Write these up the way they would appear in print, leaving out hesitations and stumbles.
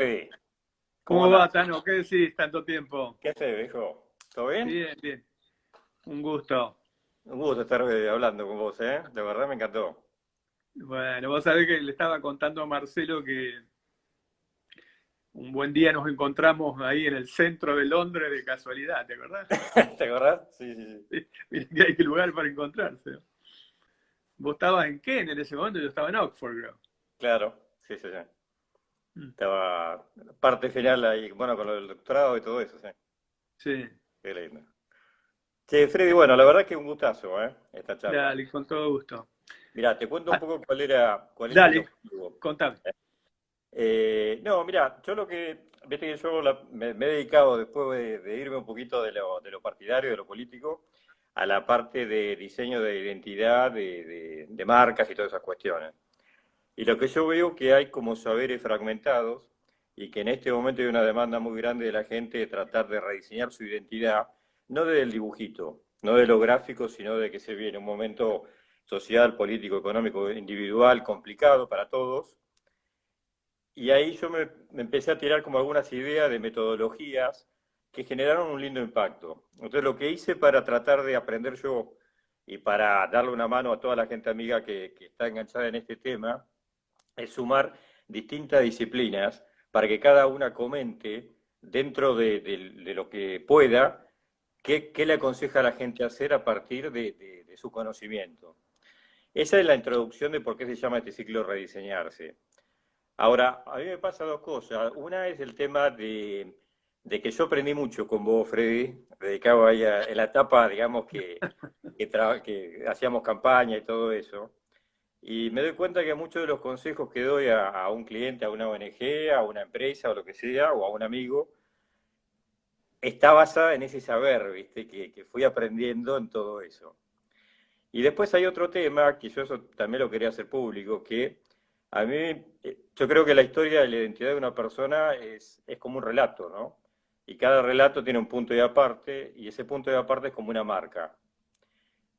Sí. ¿Cómo ¿Cómo va, andás? Tano? ¿Qué decís tanto tiempo? ¿Qué haces, viejo? ¿Todo bien? Bien, bien. Un gusto. Un gusto estar hablando con vos, ¿eh? De verdad me encantó. Bueno, vos sabés que le estaba contando a Marcelo que un buen día nos encontramos ahí en el centro de Londres de casualidad, ¿te acordás? ¿Te acordás? Sí, sí, sí. Mirá que hay lugar para encontrarse. ¿Vos estabas en Kent en ese momento? Yo estaba en Oxford, creo. Claro, sí, sí, sí. Mm. Estaba parte final ahí, bueno, con lo del doctorado y todo eso, sí. Sí, Qué lindo. Che, Freddy, bueno, la verdad que un gustazo, ¿eh? Esta charla. dale, con todo gusto. Mirá, te cuento un Ah, poco cuál es el dale, objetivo. contame. No, mira, yo viste que yo me he dedicado después de irme un poquito de lo partidario, de lo político, a la parte de diseño de identidad, de marcas y todas esas cuestiones. Y lo que yo veo que hay como saberes fragmentados y que en este momento hay una demanda muy grande de la gente de tratar de rediseñar su identidad, no del dibujito, no de lo gráfico, sino de que se viene un momento social, político, económico, individual, complicado para todos, y ahí yo me empecé a tirar como algunas ideas de metodologías que generaron un lindo impacto. Entonces lo que hice para tratar de aprender yo y para darle una mano a toda la gente amiga que está enganchada en este tema, es sumar distintas disciplinas para que cada una comente dentro de lo que pueda qué le aconseja a la gente hacer a partir de su conocimiento. Esa es la introducción de por qué se llama este ciclo Rediseñarse. Ahora, a mí me pasa dos cosas. Una es el tema de que yo aprendí mucho con vos, Freddy, dedicado ahí en la etapa, digamos, que hacíamos campaña y todo eso. Y me doy cuenta que muchos de los consejos que doy a un cliente, a una ONG, a una empresa o lo que sea, o a un amigo, está basada en ese saber, ¿viste? Que fui aprendiendo en todo eso. Y después hay otro tema, que yo eso también lo quería hacer público, que a mí, yo creo que la historia de la identidad de una persona es como un relato, ¿no? Y cada relato tiene un punto de aparte, y ese punto de aparte es como una marca.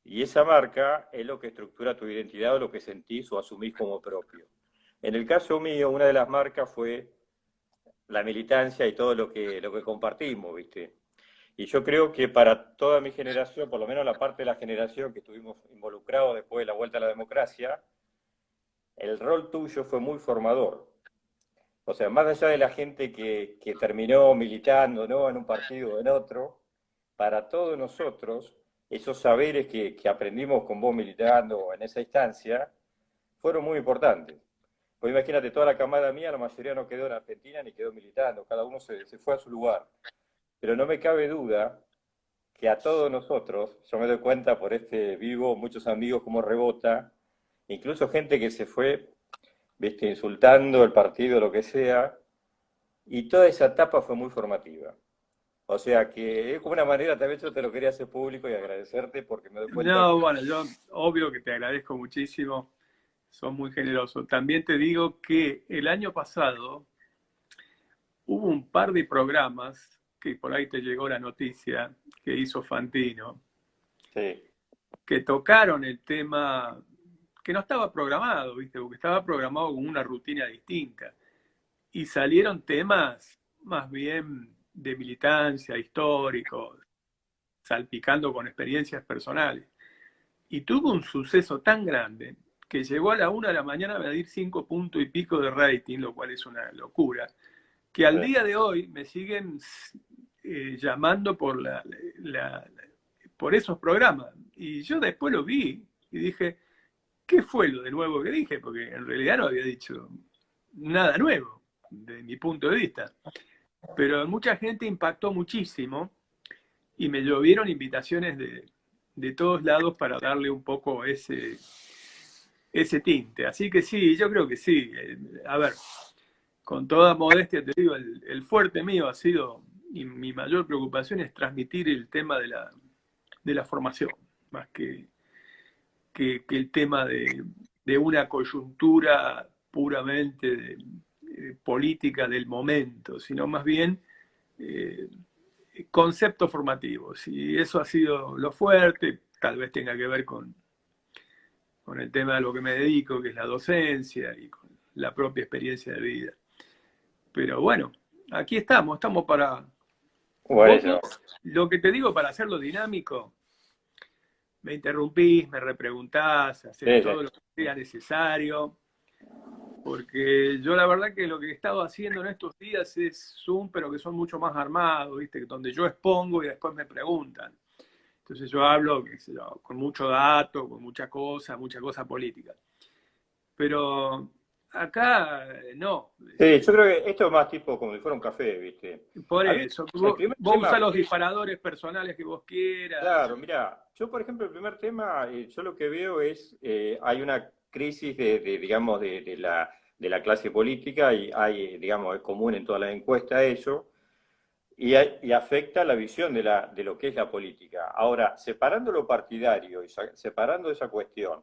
Y esa marca es lo que estructura tu identidad o lo que sentís o asumís como propio. En el caso mío, una de las marcas fue la militancia y todo lo que compartimos, ¿viste? Y yo creo que para toda mi generación, por lo menos la parte de la generación que estuvimos involucrados después de la vuelta a la democracia, el rol tuyo fue muy formador. O sea, más allá de la gente que terminó militando, ¿no? En un partido o en otro, para todos nosotros, esos saberes que aprendimos con vos militando en esa instancia, fueron muy importantes. Pues imagínate, toda la camada mía, la mayoría no quedó en Argentina ni quedó militando, cada uno se fue a su lugar. Pero no me cabe duda que a todos nosotros, yo me doy cuenta por este vivo, muchos amigos como rebota, incluso gente que se fue, viste, insultando el partido, lo que sea, y toda esa etapa fue muy formativa. O sea que es como una manera, tal vez yo te lo quería hacer público y agradecerte porque me doy cuenta No, que... bueno, yo obvio que te agradezco muchísimo. Sos muy generoso. También te digo que el año pasado hubo un par de programas que por ahí te llegó la noticia que hizo Fantino, Sí, que tocaron el tema que no estaba programado, ¿viste? Porque estaba programado con una rutina distinta. Y salieron temas más bien de militancia, históricos, salpicando con experiencias personales. Y tuvo un suceso tan grande que llegó a la 1 de la mañana a medir 5 puntos y pico de rating, lo cual es una locura, que al sí. día de hoy me siguen llamando por esos programas. Y yo después lo vi y dije, ¿qué fue lo de nuevo que dije? Porque en realidad no había dicho nada nuevo, de mi punto de vista. Pero mucha gente impactó muchísimo y me llovieron invitaciones de todos lados para darle un poco ese tinte. Así que sí, yo creo que sí. A ver, con toda modestia te digo, el fuerte mío ha sido, y mi mayor preocupación es transmitir el tema de la formación, más que el tema de una coyuntura puramente política del momento, sino más bien eh, conceptos formativos. Y eso ha sido lo fuerte, tal vez tenga que ver con el tema de lo que me dedico, que es la docencia y con la propia experiencia de vida. Pero bueno, aquí estamos para... Bueno, Lo que te digo, para hacerlo dinámico, me interrumpís, me repreguntás, haces sí, sí. todo lo que sea necesario, porque yo la verdad que lo que he estado haciendo en estos días es Zoom, pero que son mucho más armados, ¿viste? Donde yo expongo y después me preguntan. Entonces yo hablo, qué sé yo, con mucho dato, con mucha cosa política. Pero acá no. Sí, yo creo que esto es más tipo como si fuera un café, ¿viste? Por A mí, eso, el vos, primer vos usás tema, los disparadores personales que vos quieras. claro, mira, yo por ejemplo, el primer tema, yo lo que veo es, hay una crisis digamos, de la clase política y hay, digamos, es común en todas las encuestas eso, y afecta la visión de lo que es la política. Ahora, separando lo partidario y separando esa cuestión,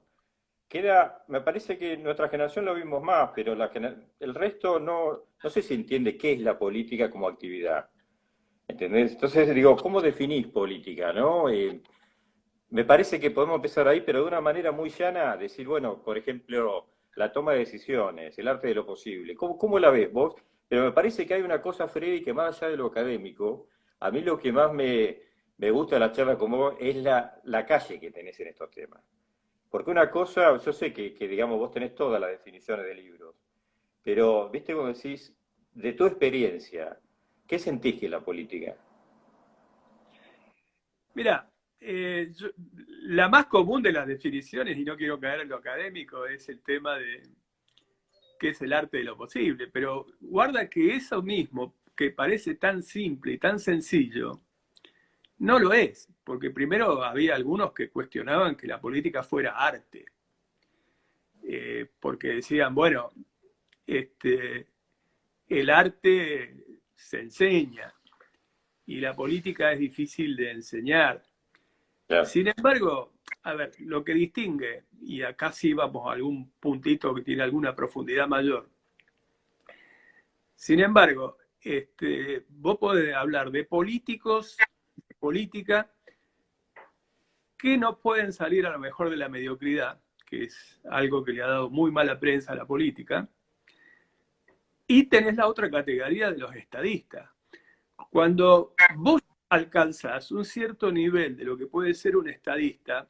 queda, me parece que nuestra generación lo vimos más, pero el resto no sé si entiende qué es la política como actividad. ¿Entendés? Entonces digo, ¿cómo definís política, no? Me parece que podemos empezar ahí, pero de una manera muy llana, decir, bueno, por ejemplo, la toma de decisiones, el arte de lo posible. ¿Cómo la ves vos? Pero me parece que hay una cosa, Freddy, que más allá de lo académico, a mí lo que más me gusta de la charla con vos es la calle que tenés en estos temas. Porque una cosa, yo sé que, digamos, vos tenés todas las definiciones de libros, pero, viste, como decís, de tu experiencia, ¿qué sentís que es la política? Mira, la más común de las definiciones, y no quiero caer en lo académico, es el tema de qué es el arte de lo posible. Pero guarda que eso mismo, que parece tan simple y tan sencillo, no lo es. Porque primero había algunos que cuestionaban que la política fuera arte. Porque decían, bueno, este, el arte se enseña y la política es difícil de enseñar. Claro. Sin embargo, a ver, lo que distingue, y acá sí vamos a algún puntito que tiene alguna profundidad mayor. Sin embargo, vos podés hablar de políticos, de política, que no pueden salir a lo mejor de la mediocridad, que es algo que le ha dado muy mala prensa a la política, y tenés la otra categoría de los estadistas. Cuando vos alcanzás un cierto nivel de lo que puede ser un estadista,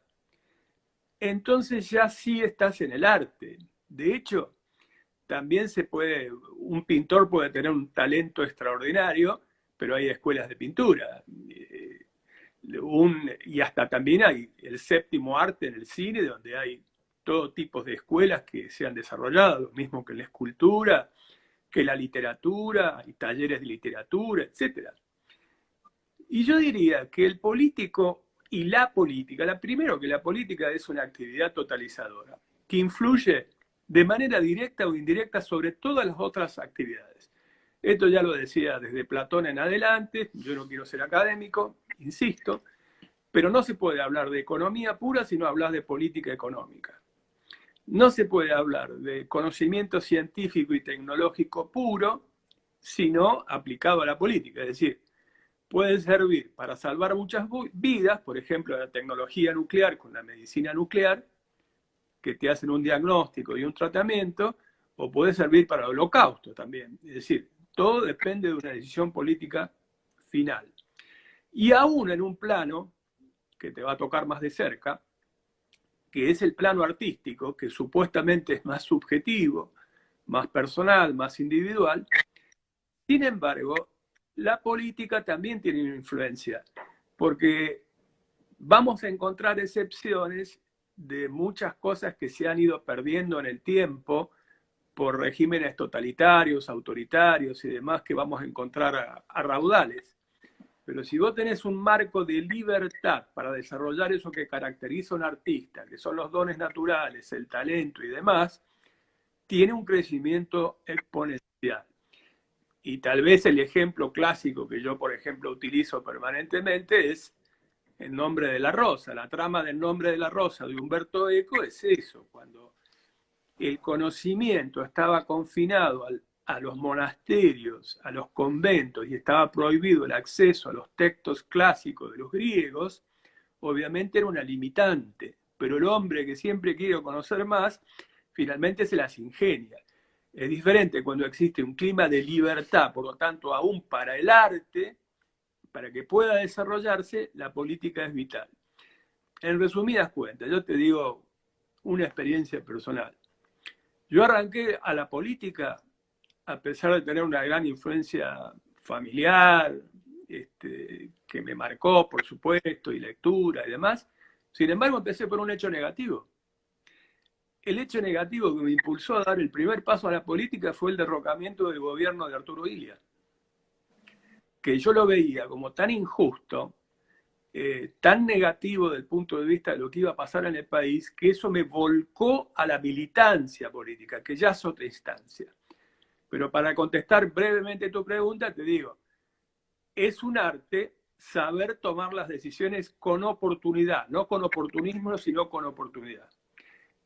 entonces ya sí estás en el arte. De hecho, también un pintor puede tener un talento extraordinario, pero hay escuelas de pintura. Y hasta también hay el séptimo arte en el cine, donde hay todo tipo de escuelas que se han desarrollado, lo mismo que la escultura, que la literatura, y talleres de literatura, etc. Y yo diría que el político y la política, primero que la política es una actividad totalizadora, que influye de manera directa o indirecta sobre todas las otras actividades. Esto ya lo decía desde Platón en adelante, yo no quiero ser académico, insisto, pero no se puede hablar de economía pura si no hablas de política económica. No se puede hablar de conocimiento científico y tecnológico puro si no aplicado a la política. Es decir, puede servir para salvar muchas vidas, por ejemplo, la tecnología nuclear con la medicina nuclear, que te hacen un diagnóstico y un tratamiento, o puede servir para el holocausto también. Es decir, todo depende de una decisión política final. Y aún en un plano que te va a tocar más de cerca, que es el plano artístico, que supuestamente es más subjetivo, más personal, más individual. Sin embargo, la política también tiene una influencia, porque vamos a encontrar excepciones de muchas cosas que se han ido perdiendo en el tiempo por regímenes totalitarios, autoritarios y demás que vamos a encontrar a raudales. Pero si vos tenés un marco de libertad para desarrollar eso que caracteriza a un artista, que son los dones naturales, el talento y demás, tiene un crecimiento exponencial. Y tal vez el ejemplo clásico que yo, por ejemplo, utilizo permanentemente es El nombre de la rosa. La trama del Nombre de la rosa de Humberto Eco es eso, cuando el conocimiento estaba confinado a los monasterios, a los conventos, y estaba prohibido el acceso a los textos clásicos de los griegos, obviamente era una limitante, pero el hombre que siempre quiere conocer más, finalmente se las ingenia. Es diferente cuando existe un clima de libertad, por lo tanto, aún para el arte, para que pueda desarrollarse, la política es vital. En resumidas cuentas, yo te digo una experiencia personal. Yo arranqué a la política a pesar de tener una gran influencia familiar, que me marcó, por supuesto, y lectura y demás. Sin embargo, empecé por un hecho negativo. El hecho negativo que me impulsó a dar el primer paso a la política fue el derrocamiento del gobierno de Arturo Illia, que yo lo veía como tan injusto, tan negativo desde el punto de vista de lo que iba a pasar en el país, que eso me volcó a la militancia política, que ya es otra instancia. Pero para contestar brevemente tu pregunta, te digo, es un arte saber tomar las decisiones con oportunidad, no con oportunismo, sino con oportunidad.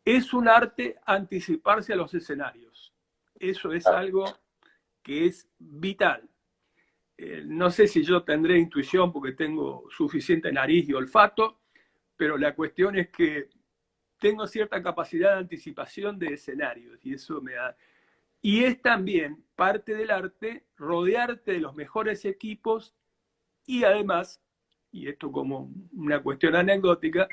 Es un arte anticiparse a los escenarios. Eso es algo que es vital. No sé si yo tendré intuición porque tengo suficiente nariz y olfato, pero la cuestión es que tengo cierta capacidad de anticipación de escenarios y eso me da... Y es también parte del arte rodearte de los mejores equipos y además, y esto como una cuestión anecdótica,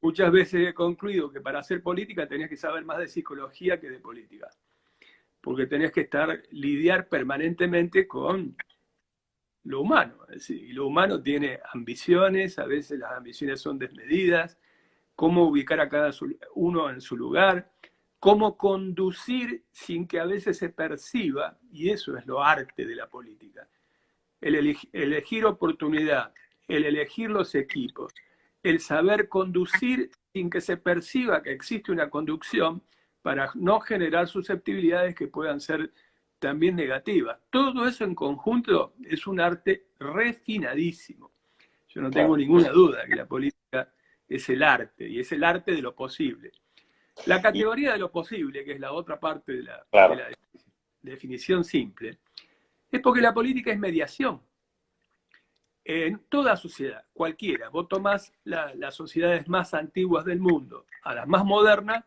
muchas veces he concluido que para hacer política tenés que saber más de psicología que de política, porque tenés que lidiar permanentemente con lo humano. Es decir, y lo humano tiene ambiciones, a veces las ambiciones son desmedidas, cómo ubicar a cada uno en su lugar, cómo conducir sin que a veces se perciba, y eso es lo arte de la política. El elegir oportunidad, el elegir los equipos, el saber conducir sin que se perciba que existe una conducción para no generar susceptibilidades que puedan ser también negativas. Todo eso en conjunto es un arte refinadísimo. Yo no tengo ninguna duda que la política es el arte, y es el arte de lo posible. La categoría de lo posible, que es la otra parte de la definición simple, es porque la política es mediación. En toda sociedad, cualquiera, vos tomás las sociedades más antiguas del mundo a las más modernas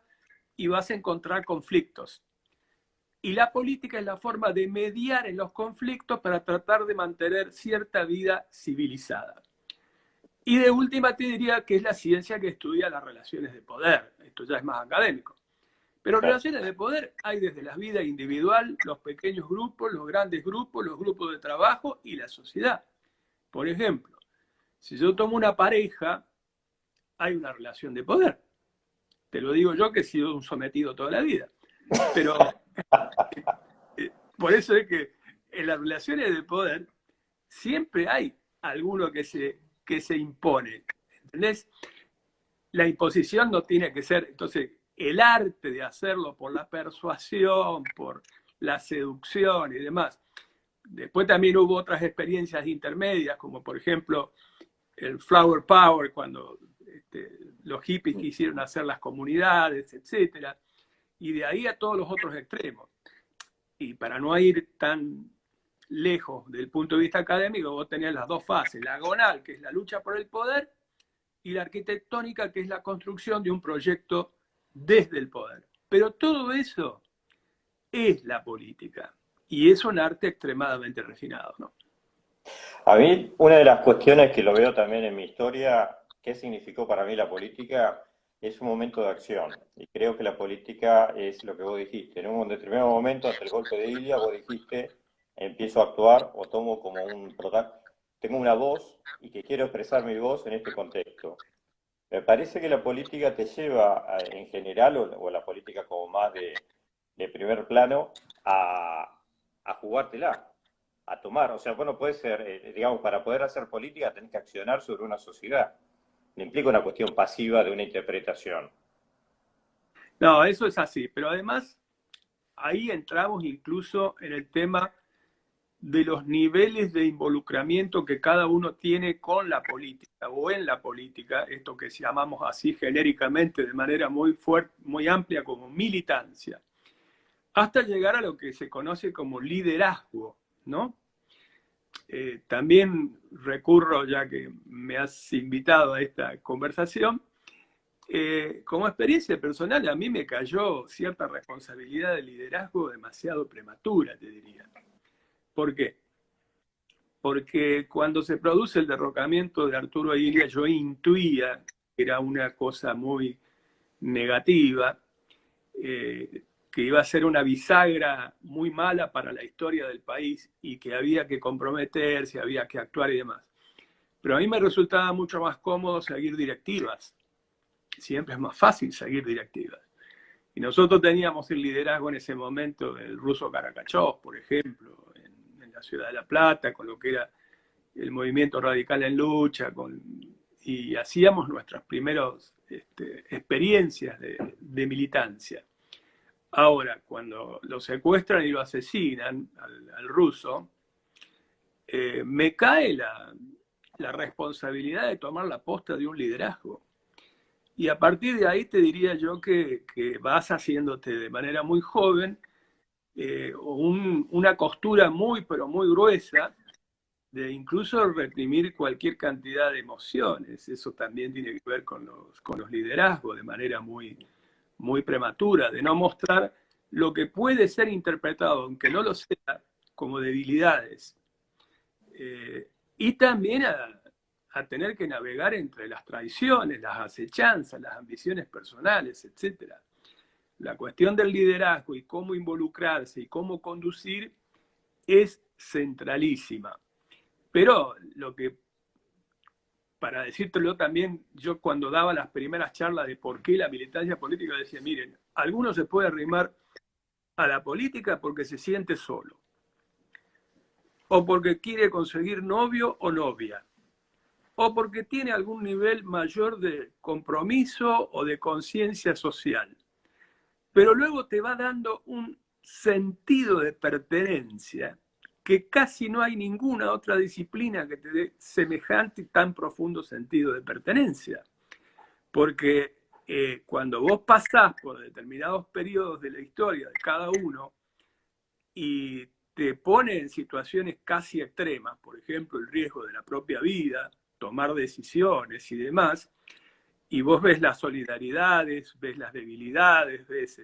y vas a encontrar conflictos. Y la política es la forma de mediar en los conflictos para tratar de mantener cierta vida civilizada. Y de última te diría que es la ciencia que estudia las relaciones de poder. Esto ya es más académico. Pero relaciones de poder hay desde la vida individual, los pequeños grupos, los grandes grupos, los grupos de trabajo y la sociedad. Por ejemplo, si yo tomo una pareja, hay una relación de poder. Te lo digo yo que he sido un sometido toda la vida. Pero por eso es que en las relaciones de poder siempre hay alguno que se impone. ¿Entendés? La imposición no tiene que ser... Entonces, el arte de hacerlo por la persuasión, por la seducción y demás. Después también hubo otras experiencias intermedias, como por ejemplo el Flower Power, cuando los hippies quisieron hacer las comunidades, etc. Y de ahí a todos los otros extremos. Y para no ir tan lejos del punto de vista académico, vos tenés las dos fases, la agonal, que es la lucha por el poder, y la arquitectónica, que es la construcción de un proyecto desde el poder. Pero todo eso es la política. Y es un arte extremadamente refinado, ¿no? A mí, una de las cuestiones que lo veo también en mi historia, qué significó para mí la política, es un momento de acción. Y creo que la política es lo que vos dijiste. En un determinado momento, ante el golpe de Ilia, vos dijiste, empiezo a actuar o tomo como un protagonista. Tengo una voz y que quiero expresar mi voz en este contexto. Me parece que la política te lleva, en general, o la política como más de primer plano, a jugártela, a tomar. O sea, bueno, puede ser, digamos, para poder hacer política tenés que accionar sobre una sociedad. No implica una cuestión pasiva de una interpretación. No, eso es así, pero además ahí entramos incluso en el tema de los niveles de involucramiento que cada uno tiene con la política o en la política, esto que llamamos así genéricamente de manera muy fuerte, muy amplia como militancia, hasta llegar a lo que se conoce como liderazgo, ¿no? También recurro, ya que me has invitado a esta conversación, como experiencia personal, a mí me cayó cierta responsabilidad de liderazgo demasiado prematura, te diría. ¿Por qué? Porque cuando se produce el derrocamiento de Arturo Illia, yo intuía que era una cosa muy negativa, que iba a ser una bisagra muy mala para la historia del país y que había que comprometerse, había que actuar y demás. Pero a mí me resultaba mucho más cómodo seguir directivas. Siempre es más fácil seguir directivas. Y nosotros teníamos el liderazgo en ese momento del ruso Karakachov, por ejemplo, en la ciudad de La Plata, con lo que era el movimiento radical en lucha, y hacíamos nuestras primeras experiencias de militancia. Ahora, cuando lo secuestran y lo asesinan al ruso, me cae la responsabilidad de tomar la posta de un liderazgo. Y a partir de ahí te diría yo que vas haciéndote de manera muy joven una costura muy, pero muy gruesa de incluso reprimir cualquier cantidad de emociones. Eso también tiene que ver con los liderazgos de manera muy, muy prematura, de no mostrar lo que puede ser interpretado, aunque no lo sea, como debilidades. Y también a tener que navegar entre las traiciones, las acechanzas, las ambiciones personales, etc. La cuestión del liderazgo y cómo involucrarse y cómo conducir es centralísima. Pero lo que, para decírtelo también, yo cuando daba las primeras charlas de por qué la militancia política, decía, miren, alguno se puede arrimar a la política porque se siente solo, o porque quiere conseguir novio o novia, o porque tiene algún nivel mayor de compromiso o de conciencia social. Pero luego te va dando un sentido de pertenencia que casi no hay ninguna otra disciplina que te dé semejante y tan profundo sentido de pertenencia. Porque cuando vos pasás por determinados periodos de la historia de cada uno y te pone en situaciones casi extremas, por ejemplo, el riesgo de la propia vida, tomar decisiones y demás, y vos ves las solidaridades, ves las debilidades, ves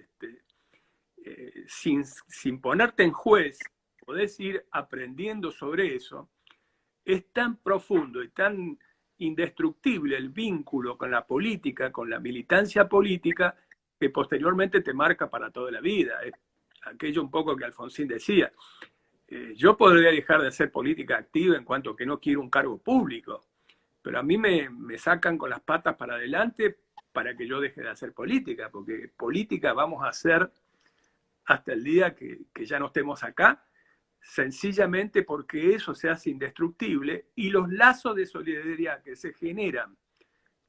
sin ponerte en juez, podés ir aprendiendo sobre eso. Es tan profundo y tan indestructible el vínculo con la política, con la militancia política, que posteriormente te marca para toda la vida. Es aquello un poco que Alfonsín decía. Yo podría dejar de hacer política activa en cuanto que no quiero un cargo público, pero a mí me sacan con las patas para adelante para que yo deje de hacer política, porque política vamos a hacer hasta el día que ya no estemos acá, sencillamente porque eso se hace indestructible y los lazos de solidaridad que se generan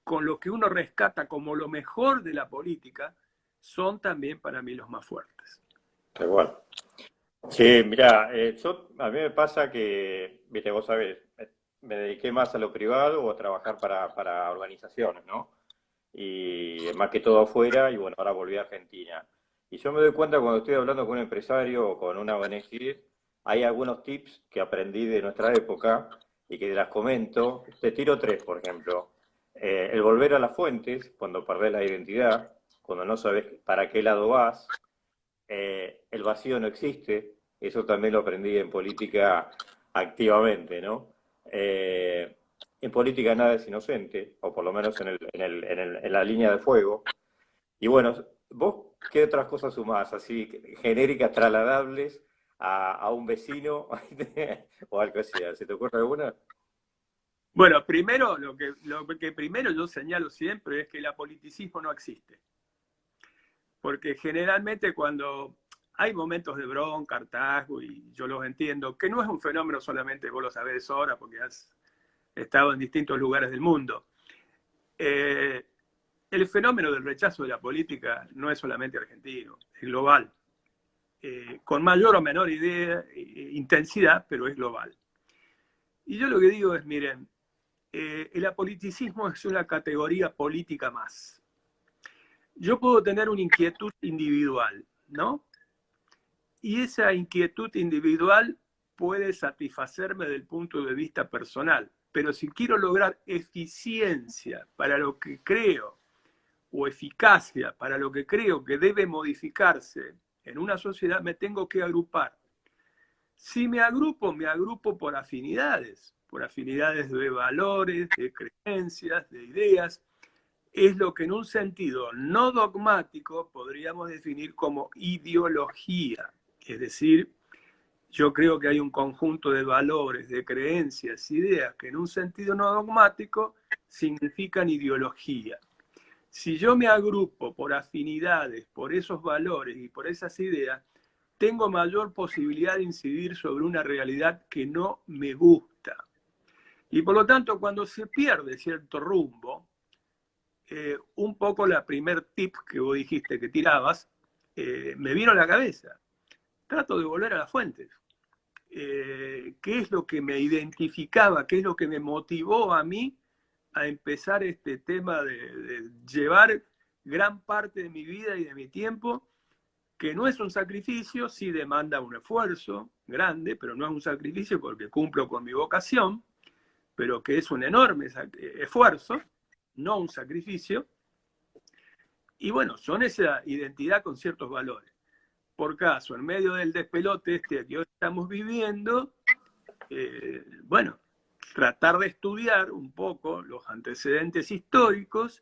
con lo que uno rescata como lo mejor de la política son también para mí los más fuertes. Igual. Sí, mirá, a mí me pasa que, viste, vos sabés, me dediqué más a lo privado o a trabajar para organizaciones, ¿no? Y más que todo afuera, y bueno, ahora volví a Argentina. Y yo me doy cuenta cuando estoy hablando con un empresario o con una ONG, hay algunos tips que aprendí de nuestra época y que las comento. Te tiro tres, por ejemplo. El volver a las fuentes, cuando perdés la identidad, cuando no sabes para qué lado vas. El vacío no existe, eso también lo aprendí en política activamente, ¿no? En política nada es inocente, o por lo menos en la línea de fuego. Y bueno, ¿vos qué otras cosas sumás, así, genéricas, trasladables a un vecino o algo así? ¿Se te ocurre alguna? Bueno, primero, lo que primero yo señalo siempre es que el apoliticismo no existe. Porque generalmente cuando hay momentos de bronca, hartazgo, y yo los entiendo, que no es un fenómeno solamente, vos lo sabés ahora, porque has estado en distintos lugares del mundo. El fenómeno del rechazo de la política no es solamente argentino, es global. Con mayor o menor intensidad, pero es global. Y yo lo que digo es, miren, el apoliticismo es una categoría política más. Yo puedo tener una inquietud individual, ¿no? Y esa inquietud individual puede satisfacerme desde el punto de vista personal. Pero si quiero lograr eficiencia para lo que creo, o eficacia para lo que creo que debe modificarse en una sociedad, me tengo que agrupar. Si me agrupo por afinidades de valores, de creencias, de ideas. Es lo que en un sentido no dogmático podríamos definir como ideología. Es decir, yo creo que hay un conjunto de valores, de creencias, ideas que en un sentido no dogmático significan ideología. Si yo me agrupo por afinidades, por esos valores y por esas ideas, tengo mayor posibilidad de incidir sobre una realidad que no me gusta. Y por lo tanto, cuando se pierde cierto rumbo, un poco la primer tip que vos dijiste que tirabas, me vino a la cabeza. Trato de volver a las fuentes. ¿Qué es lo que me identificaba? ¿Qué es lo que me motivó a mí a empezar este tema de llevar gran parte de mi vida y de mi tiempo, que no es un sacrificio, sí demanda un esfuerzo grande, pero no es un sacrificio porque cumplo con mi vocación, pero que es un enorme esfuerzo, no un sacrificio. Y bueno, son esa identidad con ciertos valores. Por caso, en medio del despelote este que hoy estamos viviendo, bueno, tratar de estudiar un poco los antecedentes históricos,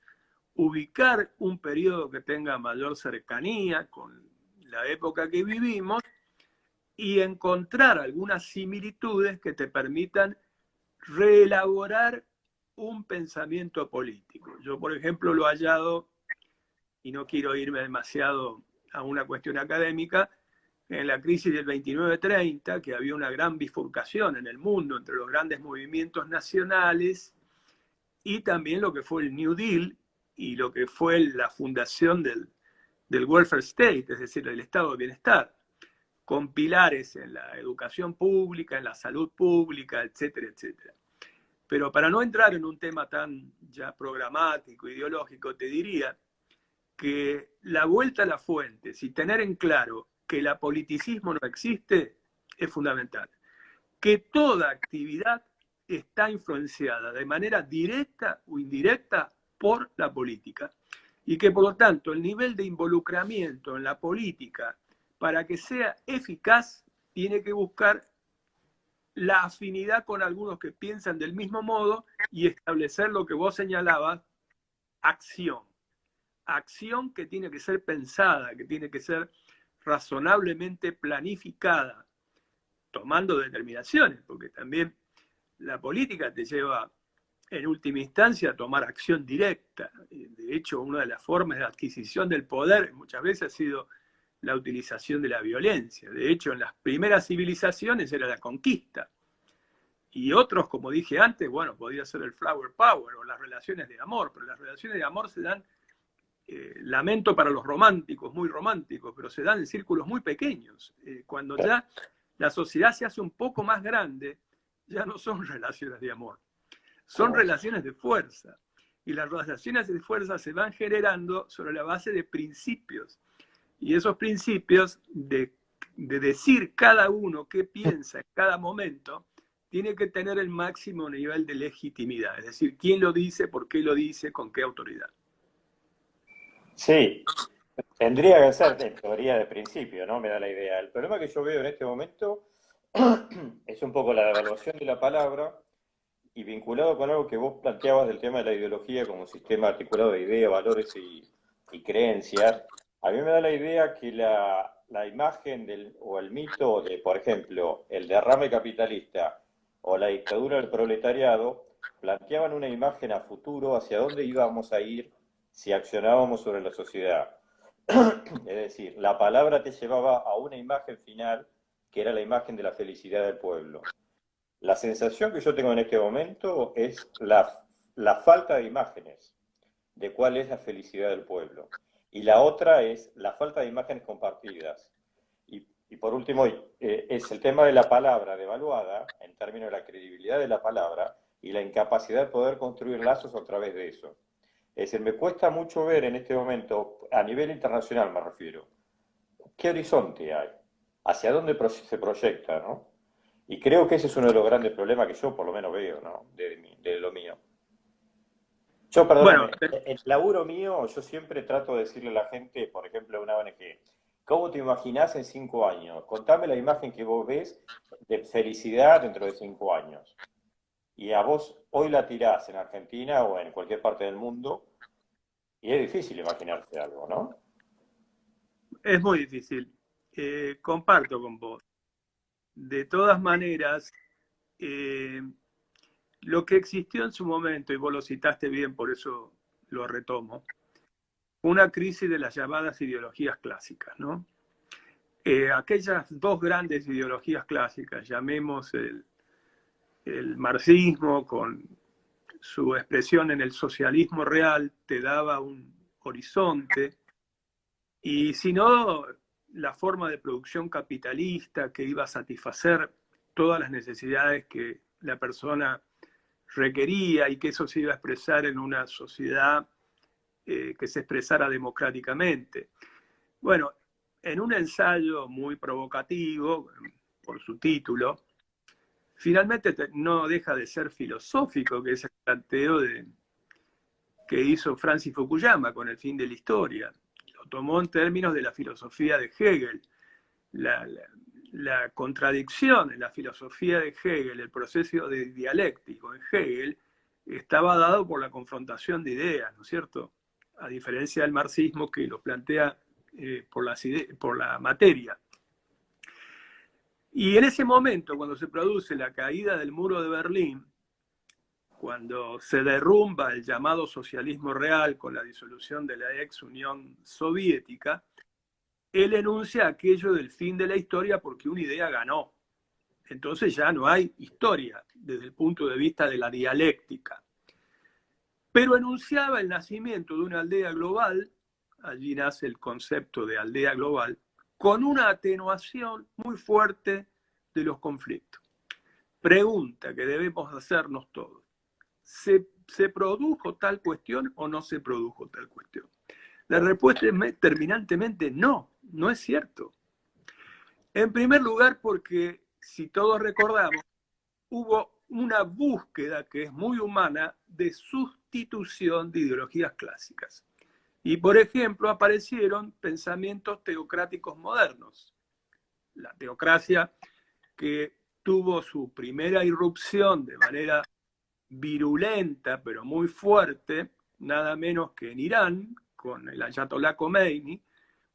ubicar un periodo que tenga mayor cercanía con la época que vivimos y encontrar algunas similitudes que te permitan reelaborar un pensamiento político. Yo, por ejemplo, lo he hallado, y no quiero irme demasiado a una cuestión académica, en la crisis del 29-30, que había una gran bifurcación en el mundo entre los grandes movimientos nacionales y también lo que fue el New Deal y lo que fue la fundación del welfare state, es decir, del estado de bienestar, con pilares en la educación pública, en la salud pública, etcétera, etcétera. Pero para no entrar en un tema tan ya programático, ideológico, te diría que la vuelta a las fuentes y tener en claro que el apoliticismo no existe es fundamental. Que toda actividad está influenciada de manera directa o indirecta por la política. Y que por lo tanto el nivel de involucramiento en la política para que sea eficaz tiene que buscar la afinidad con algunos que piensan del mismo modo y establecer lo que vos señalabas, acción. Acción que tiene que ser pensada, que tiene que ser razonablemente planificada, tomando determinaciones, porque también la política te lleva en última instancia a tomar acción directa. De hecho, una de las formas de adquisición del poder muchas veces ha sido la utilización de la violencia. De hecho, en las primeras civilizaciones era la conquista. Y otros, como dije antes, bueno, podría ser el flower power o las relaciones de amor, pero las relaciones de amor se dan, lamento para los románticos, muy románticos, pero se dan en círculos muy pequeños. Cuando ya la sociedad se hace un poco más grande, ya no son relaciones de amor, son relaciones de fuerza. Y las relaciones de fuerza se van generando sobre la base de principios. Y esos principios de decir cada uno qué piensa en cada momento, tiene que tener el máximo nivel de legitimidad. Es decir, quién lo dice, por qué lo dice, con qué autoridad. Sí, tendría que ser en teoría de principio, ¿no? Me da la idea. El problema que yo veo en este momento es un poco la devaluación de la palabra y vinculado con algo que vos planteabas del tema de la ideología como un sistema articulado de ideas, valores y creencias. A mí me da la idea que la imagen o el mito de, por ejemplo, el derrame capitalista o la dictadura del proletariado planteaban una imagen a futuro hacia dónde íbamos a ir si accionábamos sobre la sociedad. Es decir, la palabra te llevaba a una imagen final que era la imagen de la felicidad del pueblo. La sensación que yo tengo en este momento es la falta de imágenes de cuál es la felicidad del pueblo. Y la otra es la falta de imágenes compartidas. Y por último, es el tema de la palabra devaluada en términos de la credibilidad de la palabra y la incapacidad de poder construir lazos a través de eso. Es decir, me cuesta mucho ver en este momento, a nivel internacional me refiero, qué horizonte hay, hacia dónde se proyecta, ¿no? Y creo que ese es uno de los grandes problemas que yo por lo menos veo, ¿no? De lo mío. Yo, Bueno, perdóname, el laburo mío, yo siempre trato de decirle a la gente, por ejemplo, a una ONG, ¿cómo te imaginás en 5 años? Contame la imagen que vos ves de felicidad dentro de 5 años. Y a vos hoy la tirás en Argentina o en cualquier parte del mundo, y es difícil imaginarse algo, ¿no? es muy difícil. Comparto con vos. De todas maneras, eh, lo que existió en su momento, y vos lo citaste bien, por eso lo retomo, fue una crisis de las llamadas ideologías clásicas, ¿no? Aquellas dos grandes ideologías clásicas, llamemos el marxismo con su expresión en el socialismo real, te daba un horizonte, y si no, la forma de producción capitalista que iba a satisfacer todas las necesidades que la persona requería y que eso se iba a expresar en una sociedad que se expresara democráticamente. Bueno, en un ensayo muy provocativo, por su título, finalmente no deja de ser filosófico, que es el planteo que hizo Francis Fukuyama con El fin de la historia. Lo tomó en términos de la filosofía de Hegel. La contradicción en la filosofía de Hegel, el proceso de dialéctico en Hegel, estaba dado por la confrontación de ideas, ¿no es cierto? A diferencia del marxismo que lo plantea por la materia. Y en ese momento, cuando se produce la caída del muro de Berlín, cuando se derrumba el llamado socialismo real con la disolución de la ex Unión Soviética, él enuncia aquello del fin de la historia porque una idea ganó. Entonces ya no hay historia desde el punto de vista de la dialéctica. Pero enunciaba el nacimiento de una aldea global, allí nace el concepto de aldea global, con una atenuación muy fuerte de los conflictos. Pregunta que debemos hacernos todos. ¿Se produjo tal cuestión o no se produjo tal cuestión? La respuesta es terminantemente no, no es cierto. En primer lugar, porque si todos recordamos, hubo una búsqueda que es muy humana de sustitución de ideologías clásicas. Y, por ejemplo, aparecieron pensamientos teocráticos modernos. La teocracia que tuvo su primera irrupción de manera virulenta, pero muy fuerte, nada menos que en Irán, con el Ayatollah Khomeini,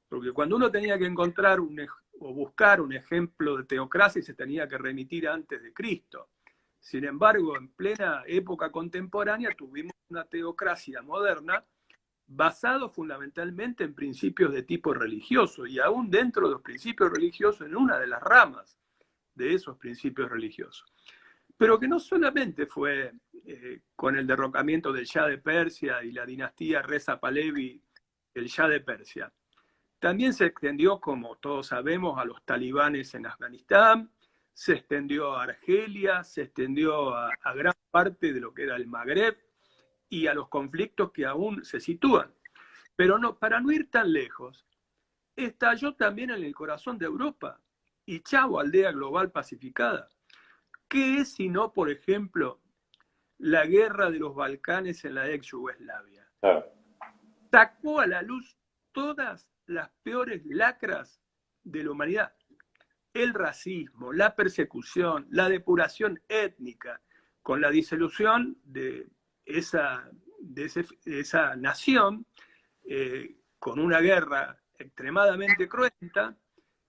porque cuando uno tenía que encontrar o buscar un ejemplo de teocracia se tenía que remitir antes de Cristo. Sin embargo, en plena época contemporánea tuvimos una teocracia moderna basado fundamentalmente en principios de tipo religioso y aún dentro de los principios religiosos en una de las ramas de esos principios religiosos. Pero que no solamente fue con el derrocamiento del Shah de Persia y la dinastía Reza Pahlavi, el Shah de Persia. También se extendió, como todos sabemos, a los talibanes en Afganistán, se extendió a Argelia, se extendió a gran parte de lo que era el Magreb y a los conflictos que aún se sitúan. Pero no, para no ir tan lejos, estalló también en el corazón de Europa y chavo, aldea global pacificada. ¿Qué es sino, por ejemplo, la guerra de los Balcanes en la ex Yugoslavia? Claro. Sacó a la luz todas las peores lacras de la humanidad. El racismo, la persecución, la depuración étnica, con la disolución de esa nación, con una guerra extremadamente cruenta,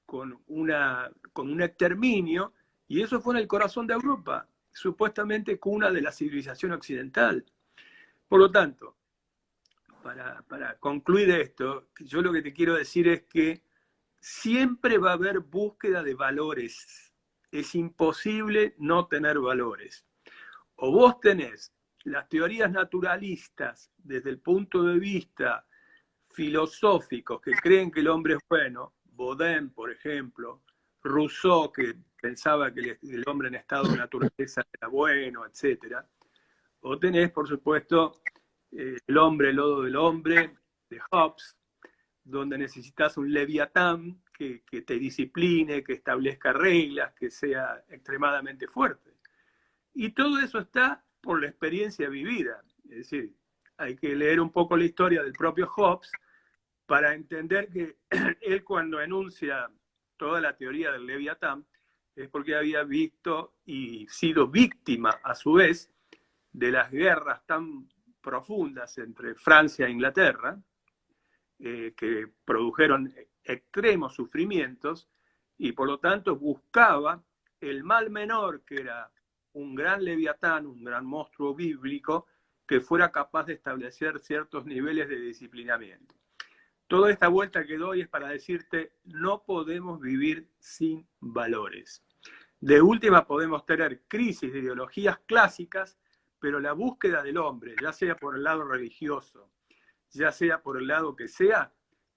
con un exterminio, y eso fue en el corazón de Europa, supuestamente cuna de la civilización occidental. Por lo tanto, para concluir esto, yo lo que te quiero decir es que siempre va a haber búsqueda de valores. Es imposible no tener valores. O vos tenés las teorías naturalistas desde el punto de vista filosóficos que creen que el hombre es bueno, Baudin, por ejemplo, Rousseau, que pensaba que el hombre en estado de naturaleza era bueno, etc. O tenés, por supuesto, El hombre, el lodo del hombre, de Hobbes, donde necesitas un leviatán que te discipline, que establezca reglas, que sea extremadamente fuerte. Y todo eso está por la experiencia vivida. Es decir, hay que leer un poco la historia del propio Hobbes para entender que él, cuando enuncia toda la teoría del Leviatán, es porque había visto y sido víctima a su vez de las guerras tan profundas entre Francia e Inglaterra, que produjeron extremos sufrimientos, y por lo tanto buscaba el mal menor, que era un gran Leviatán, un gran monstruo bíblico, que fuera capaz de establecer ciertos niveles de disciplinamiento. Toda esta vuelta que doy es para decirte, no podemos vivir sin valores. De última podemos tener crisis de ideologías clásicas, pero la búsqueda del hombre, ya sea por el lado religioso, ya sea por el lado que sea,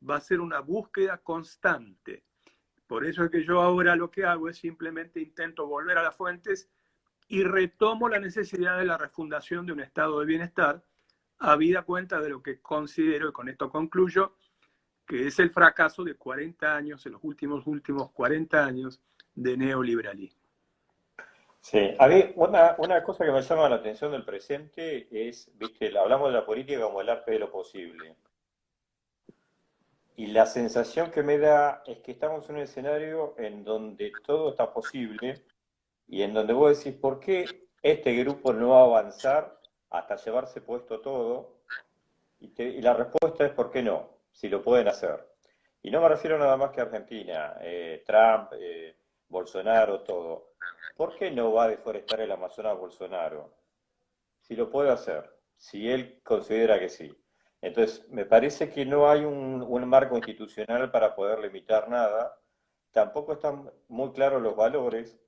va a ser una búsqueda constante. Por eso es que yo ahora lo que hago es simplemente intento volver a las fuentes y retomo la necesidad de la refundación de un estado de bienestar, habida cuenta de lo que considero, y con esto concluyo, que es el fracaso de 40 años, en los últimos 40 años, de neoliberalismo. Sí, a mí una cosa que me llama la atención del presente es, viste, hablamos de la política como el arte de lo posible. Y la sensación que me da es que estamos en un escenario en donde todo está posible y en donde vos decís, ¿por qué este grupo no va a avanzar hasta llevarse puesto todo? Y la respuesta es ¿por qué no? Si lo pueden hacer. Y no me refiero nada más que a Argentina, Trump, Bolsonaro, todo. ¿Por qué no va a deforestar el Amazonas Bolsonaro? Si lo puede hacer, si él considera que sí. Entonces, me parece que no hay un marco institucional para poder limitar nada. Tampoco están muy claros los valores.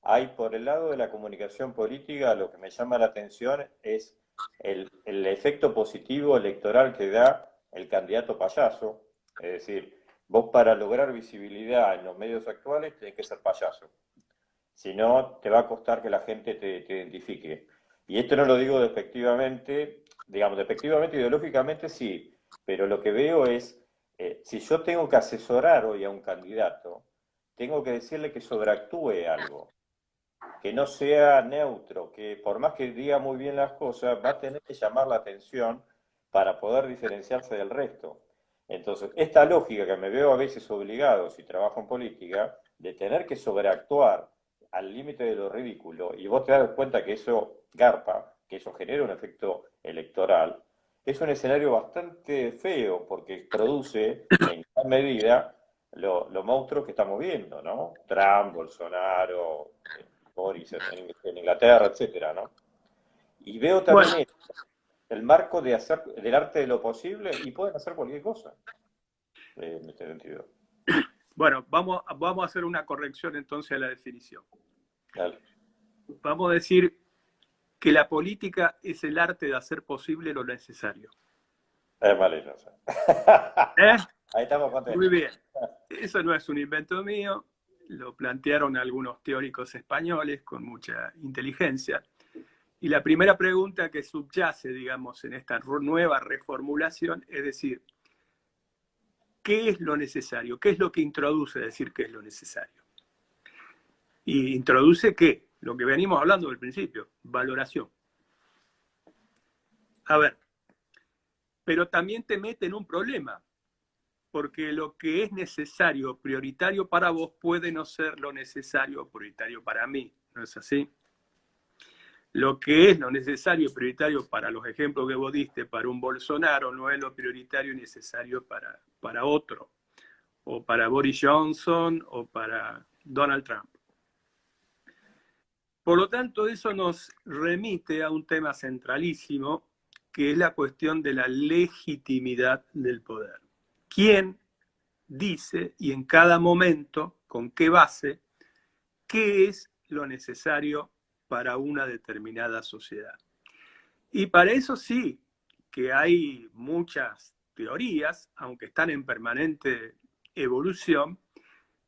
Hay por el lado de la comunicación política, lo que me llama la atención es el efecto positivo electoral que da el candidato payaso. Es decir, vos para lograr visibilidad en los medios actuales tenés que ser payaso. Si no, te va a costar que la gente te identifique. Y esto no lo digo despectivamente, digamos, despectivamente, ideológicamente sí, pero lo que veo es, si yo tengo que asesorar hoy a un candidato, tengo que decirle que sobreactúe algo, que no sea neutro, que por más que diga muy bien las cosas, va a tener que llamar la atención para poder diferenciarse del resto. Entonces, esta lógica que me veo a veces obligado, si trabajo en política, de tener que sobreactuar al límite de lo ridículo, y vos te das cuenta que eso garpa, que eso genera un efecto electoral, es un escenario bastante feo, porque produce en gran medida los monstruos que estamos viendo, ¿no? Trump, Bolsonaro, Boris en Inglaterra, etcétera, ¿no? Y veo también el marco de hacer del arte de lo posible y pueden hacer cualquier cosa en este sentido. Bueno, vamos a hacer una corrección entonces a la definición. Dale. Vamos a decir que la política es el arte de hacer posible lo necesario. Es maravilloso. ¿Eh? Ahí estamos contentos. Muy bien. Eso no es un invento mío, lo plantearon algunos teóricos españoles con mucha inteligencia. Y la primera pregunta que subyace, digamos, en esta nueva reformulación es decir, ¿qué es lo necesario? ¿Qué es lo que introduce decir qué es lo necesario? Y introduce ¿qué? Lo que venimos hablando del principio, valoración. A ver, pero también te mete en un problema, porque lo que es necesario, prioritario para vos, puede no ser lo necesario, prioritario para mí, ¿no es así? Lo que es lo necesario, prioritario para los ejemplos que vos diste, para un Bolsonaro, no es lo prioritario y necesario para otro, o para Boris Johnson, o para Donald Trump. Por lo tanto, eso nos remite a un tema centralísimo, que es la cuestión de la legitimidad del poder. ¿Quién dice y en cada momento, con qué base, qué es lo necesario para una determinada sociedad? Y para eso sí, que hay muchas teorías, aunque están en permanente evolución,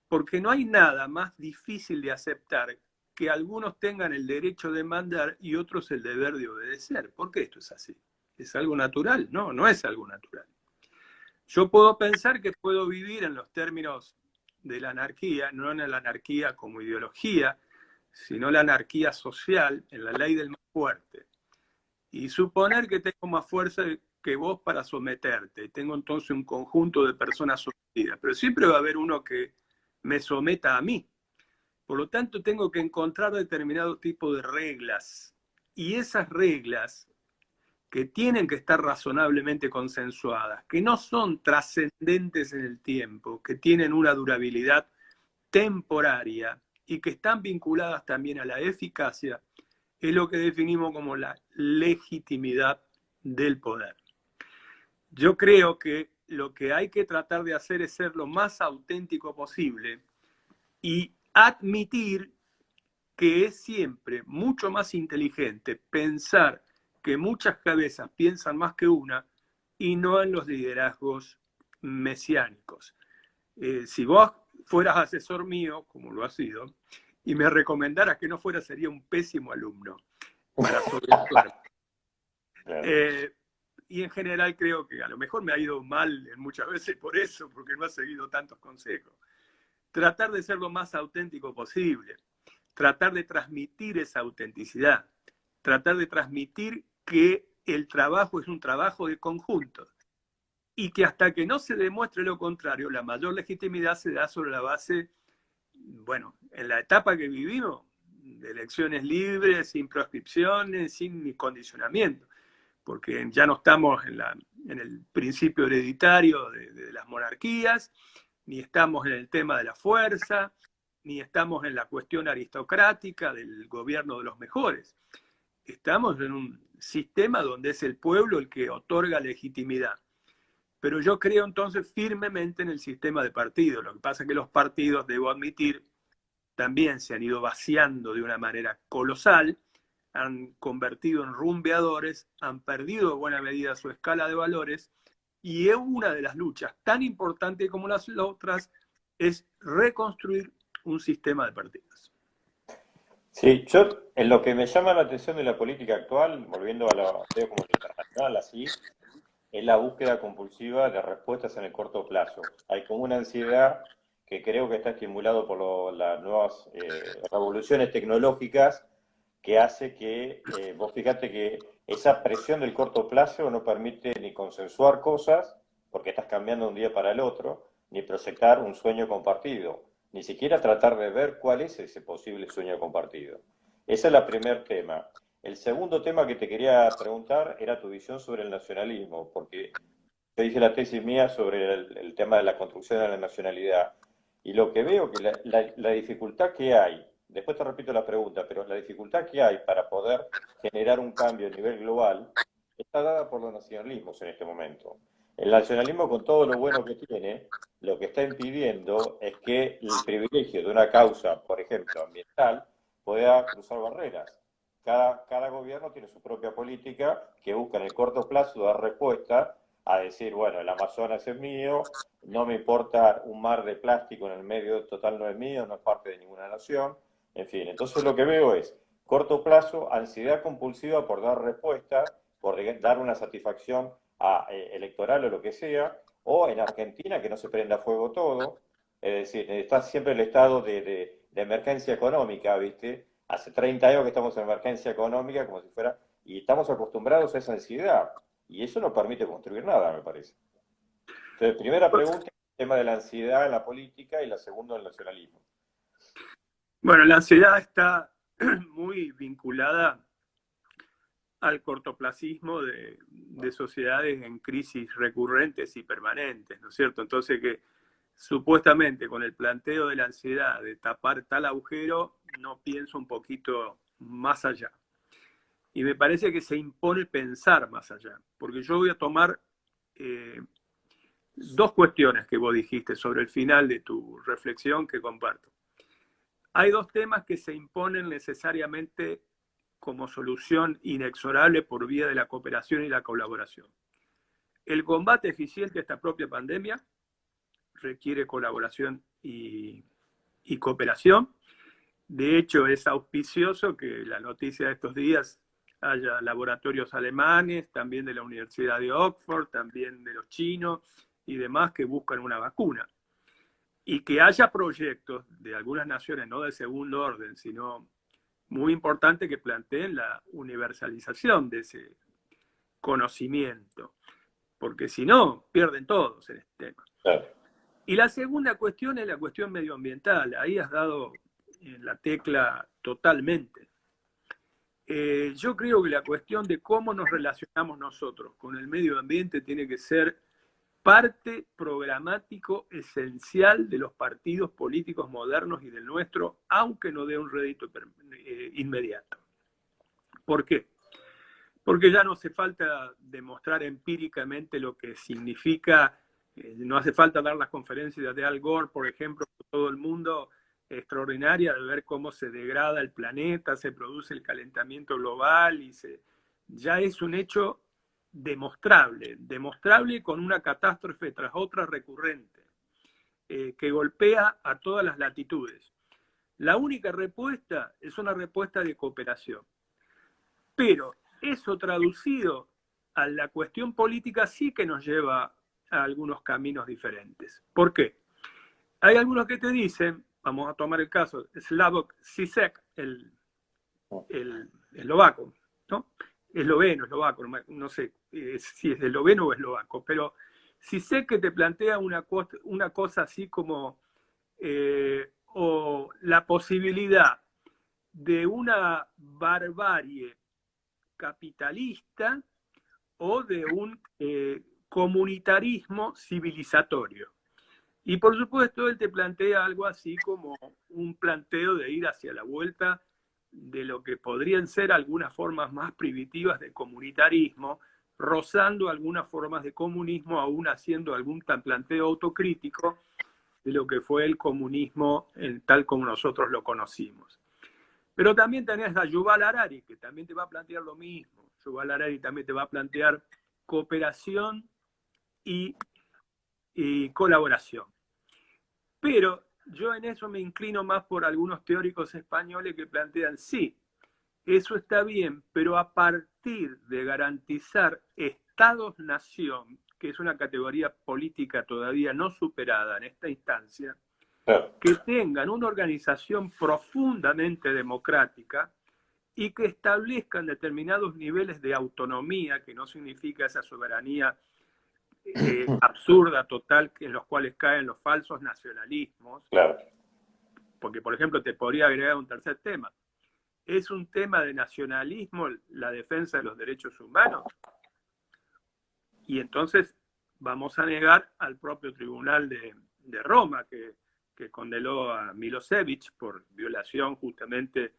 porque no hay nada más difícil de aceptar que algunos tengan el derecho de mandar y otros el deber de obedecer. ¿Por qué esto es así? ¿Es algo natural? No, no es algo natural. Yo puedo pensar que puedo vivir en los términos de la anarquía, no en la anarquía como ideología, sino la anarquía social, en la ley del más fuerte. y suponer que tengo más fuerza que vos para someterte. Tengo entonces un conjunto de personas sometidas, pero siempre va a haber uno que me someta a mí. Por lo tanto, tengo que encontrar determinado tipo de reglas. Y esas reglas que tienen que estar razonablemente consensuadas, que no son trascendentes en el tiempo, que tienen una durabilidad temporaria y que están vinculadas también a la eficacia, es lo que definimos como la legitimidad del poder. Yo creo que lo que hay que tratar de hacer es ser lo más auténtico posible y admitir que es siempre mucho más inteligente pensar que muchas cabezas piensan más que una y no en los liderazgos mesiánicos. Si vos fueras asesor mío, como lo has sido, y me recomendaras que no fuera, sería un pésimo alumno para sobreactuar. Y en general creo que a lo mejor me ha ido mal muchas veces por eso, porque no ha seguido tantos consejos. Tratar de ser lo más auténtico posible, tratar de transmitir esa autenticidad, tratar de transmitir que el trabajo es un trabajo de conjunto y que hasta que no se demuestre lo contrario, la mayor legitimidad se da sobre la base, bueno, en la etapa que vivimos, de elecciones libres, sin proscripciones, sin condicionamiento, porque ya no estamos en el principio hereditario de las monarquías, ni estamos en el tema de la fuerza, ni estamos en la cuestión aristocrática del gobierno de los mejores. Estamos en un sistema donde es el pueblo el que otorga legitimidad. Pero yo creo entonces firmemente en el sistema de partidos. Lo que pasa es que los partidos, debo admitir, también se han ido vaciando de una manera colosal, han convertido en rumbeadores, han perdido en buena medida su escala de valores, y es una de las luchas tan importantes como las otras, es reconstruir un sistema de partidos. Sí, yo en lo que me llama la atención de la política actual, volviendo a lo veo como internacional, así, es la búsqueda compulsiva de respuestas en el corto plazo. Hay como una ansiedad que creo que está estimulado por las nuevas revoluciones tecnológicas que hace que, vos fíjate que esa presión del corto plazo no permite ni consensuar cosas, porque estás cambiando de un día para el otro, ni proyectar un sueño compartido, ni siquiera tratar de ver cuál es ese posible sueño compartido. Ese es el primer tema. El segundo tema que te quería preguntar era tu visión sobre el nacionalismo, porque yo hice la tesis mía sobre el tema de la construcción de la nacionalidad. Y lo que veo que la dificultad que hay, después te repito la pregunta, pero la dificultad que hay para poder generar un cambio a nivel global está dada por los nacionalismos en este momento. El nacionalismo, con todo lo bueno que tiene, lo que está impidiendo es que el privilegio de una causa, por ejemplo, ambiental, pueda cruzar barreras. Cada gobierno tiene su propia política que busca en el corto plazo dar respuesta a decir, bueno, el Amazonas es mío, no me importa un mar de plástico en el medio total, no es mío, no es parte de ninguna nación, en fin. Entonces lo que veo es, corto plazo, ansiedad compulsiva por dar respuesta, por dar una satisfacción electoral o lo que sea, o en Argentina que no se prenda fuego todo, es decir, está siempre el estado de emergencia económica, ¿viste? Hace 30 años que estamos en emergencia económica, como si fuera, y estamos acostumbrados a esa ansiedad. Y eso no permite construir nada, me parece. Entonces, primera pregunta, el tema de la ansiedad en la política y la segunda, el nacionalismo. Bueno, la ansiedad está muy vinculada al cortoplacismo de sociedades en crisis recurrentes y permanentes, ¿no es cierto? Entonces que supuestamente con el planteo de la ansiedad de tapar tal agujero, no pienso un poquito más allá. Y me parece que se impone pensar más allá, porque yo voy a tomar dos cuestiones que vos dijiste sobre el final de tu reflexión que comparto. Hay dos temas que se imponen necesariamente como solución inexorable por vía de la cooperación y la colaboración. El combate eficiente a esta propia pandemia requiere colaboración y cooperación. De hecho, es auspicioso que la noticia de estos días haya laboratorios alemanes, también de la Universidad de Oxford, también de los chinos y demás que buscan una vacuna. Y que haya proyectos de algunas naciones, no de segundo orden, sino muy importante, que planteen la universalización de ese conocimiento, porque si no, pierden todos en este tema. Claro. Y la segunda cuestión es la cuestión medioambiental. Ahí has dado en la tecla totalmente. Yo creo que la cuestión de cómo nos relacionamos nosotros con el medio ambiente tiene que ser parte programático esencial de los partidos políticos modernos y del nuestro, aunque no dé un rédito inmediato. ¿Por qué? Porque ya no hace falta demostrar empíricamente lo que significa, no hace falta dar las conferencias de Al Gore, por ejemplo, por todo el mundo, extraordinaria de ver cómo se degrada el planeta, se produce el calentamiento global, ya es un hecho demostrable con una catástrofe tras otra recurrente, que golpea a todas las latitudes. La única respuesta es una respuesta de cooperación. Pero eso traducido a la cuestión política sí que nos lleva a algunos caminos diferentes. ¿Por qué? Hay algunos que te dicen, vamos a tomar el caso, Slavoj Žižek, el eslovaco, ¿no? Eslovaco, no sé si es esloveno o eslovaco, pero Žižek que te plantea una cosa así como o la posibilidad de una barbarie capitalista o de un comunitarismo civilizatorio. Y por supuesto él te plantea algo así como un planteo de ir hacia la vuelta de lo que podrían ser algunas formas más primitivas de comunitarismo, rozando algunas formas de comunismo, aún haciendo algún planteo autocrítico de lo que fue el comunismo tal como nosotros lo conocimos. Pero también tenés a Yuval Harari, que también te va a plantear lo mismo. Yuval Harari también te va a plantear cooperación y colaboración. Pero yo en eso me inclino más por algunos teóricos españoles que plantean, sí, eso está bien, pero a partir de garantizar estados-nación, que es una categoría política todavía no superada en esta instancia, que tengan una organización profundamente democrática y que establezcan determinados niveles de autonomía, que no significa esa soberanía absurda, total, en los cuales caen los falsos nacionalismos. Claro. Porque, por ejemplo, te podría agregar un tercer tema. ¿Es un tema de nacionalismo la defensa de los derechos humanos? Y entonces vamos a negar al propio Tribunal de Roma, que condenó a Milosevic por violación justamente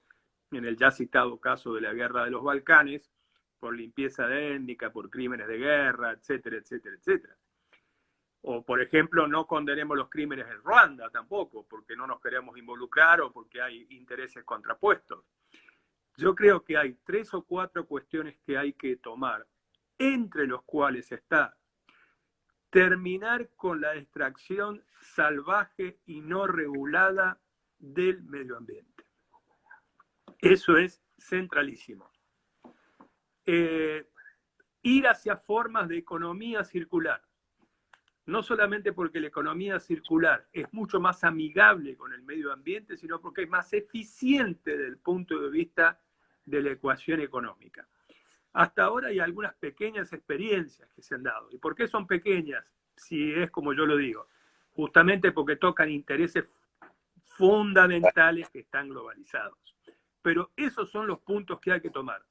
en el ya citado caso de la guerra de los Balcanes, por limpieza étnica, por crímenes de guerra, etcétera, etcétera, etcétera. O, por ejemplo, no condenemos los crímenes en Ruanda tampoco, porque no nos queremos involucrar o porque hay intereses contrapuestos. Yo creo que hay 3 o 4 cuestiones que hay que tomar, entre los cuales está terminar con la extracción salvaje y no regulada del medio ambiente. Eso es centralísimo. Ir hacia formas de economía circular. No solamente porque la economía circular es mucho más amigable con el medio ambiente, sino porque es más eficiente desde el punto de vista de la ecuación económica. Hasta ahora hay algunas pequeñas experiencias que se han dado. ¿Y por qué son pequeñas? Si es como yo lo digo, justamente porque tocan intereses fundamentales que están globalizados. Pero esos son los puntos que hay que tomar.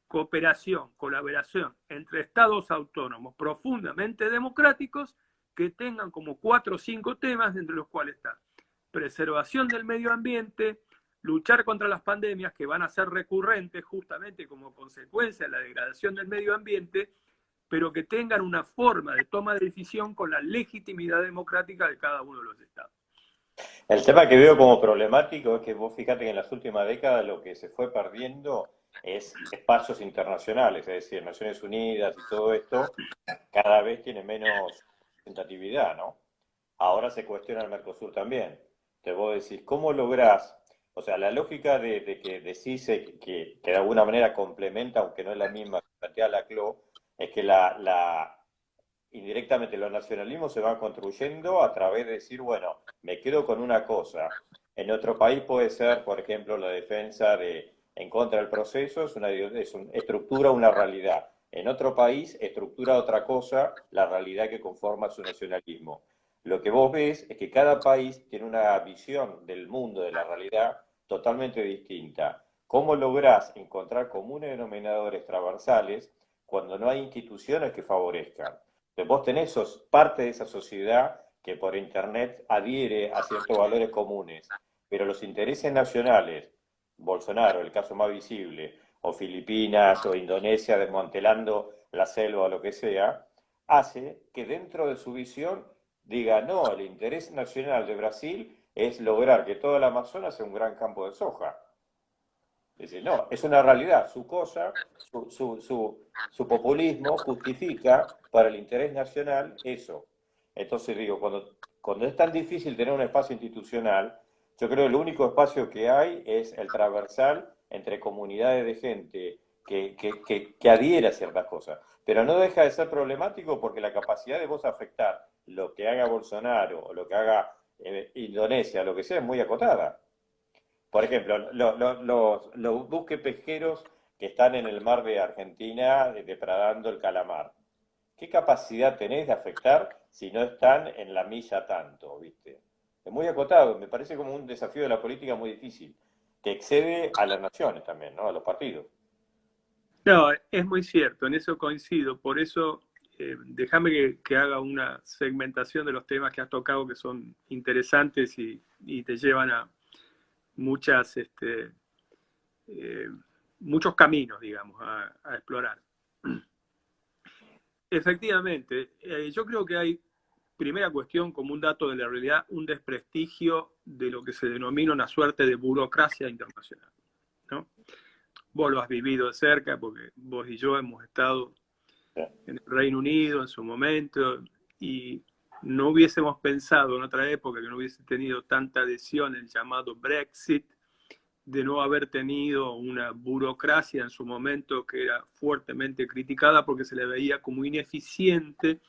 Cooperación, colaboración entre estados autónomos profundamente democráticos que tengan como 4 o 5 temas, entre los cuales está preservación del medio ambiente, luchar contra las pandemias que van a ser recurrentes justamente como consecuencia de la degradación del medio ambiente, pero que tengan una forma de toma de decisión con la legitimidad democrática de cada uno de los estados. El tema que veo como problemático es que vos fíjate que en las últimas décadas lo que se fue perdiendo es espacios internacionales, es decir, Naciones Unidas y todo esto cada vez tiene menos tentatividad, ¿no? Ahora se cuestiona el Mercosur también. Entonces vos decís, ¿cómo lográs? O sea, la lógica de que decís que de alguna manera complementa, aunque no es la misma que plantea la CLO, es que indirectamente los nacionalismos se van construyendo a través de decir, bueno, me quedo con una cosa. En otro país puede ser, por ejemplo, la defensa en contra del proceso, estructura una realidad. en otro país estructura otra cosa la realidad que conforma su nacionalismo. Lo que vos ves es que cada país tiene una visión del mundo, de la realidad, totalmente distinta. ¿Cómo lográs encontrar comunes denominadores transversales cuando no hay instituciones que favorezcan? Entonces vos tenés parte de esa sociedad que por Internet adhiere a ciertos valores comunes, pero los intereses nacionales, Bolsonaro, el caso más visible, o Filipinas o Indonesia desmantelando la selva o lo que sea, hace que dentro de su visión diga, no, el interés nacional de Brasil es lograr que toda la Amazonas sea un gran campo de soja. Es decir, no, es una realidad, su cosa, su populismo justifica para el interés nacional eso. Entonces digo, cuando es tan difícil tener un espacio institucional, yo creo que el único espacio que hay es el transversal entre comunidades de gente que adhiere a ciertas cosas. Pero no deja de ser problemático porque la capacidad de vos afectar lo que haga Bolsonaro o lo que haga Indonesia, lo que sea, es muy acotada. Por ejemplo, los buques pesqueros que están en el mar de Argentina depredando el calamar. ¿Qué capacidad tenés de afectar si no están en la milla tanto, viste? Es muy acotado, me parece como un desafío de la política muy difícil, que excede a las naciones también, ¿no? A los partidos. No, es muy cierto, en eso coincido. Por eso, déjame que haga una segmentación de los temas que has tocado que son interesantes y te llevan a muchas, eh, muchos caminos, digamos, a explorar. Efectivamente, yo creo que hay, primera cuestión, como un dato de la realidad, un desprestigio de lo que se denomina una suerte de burocracia internacional, ¿no? Vos lo has vivido de cerca porque vos y yo hemos estado en el Reino Unido en su momento y no hubiésemos pensado en otra época que no hubiese tenido tanta adhesión el llamado Brexit, de no haber tenido una burocracia en su momento que era fuertemente criticada porque se le veía como ineficiente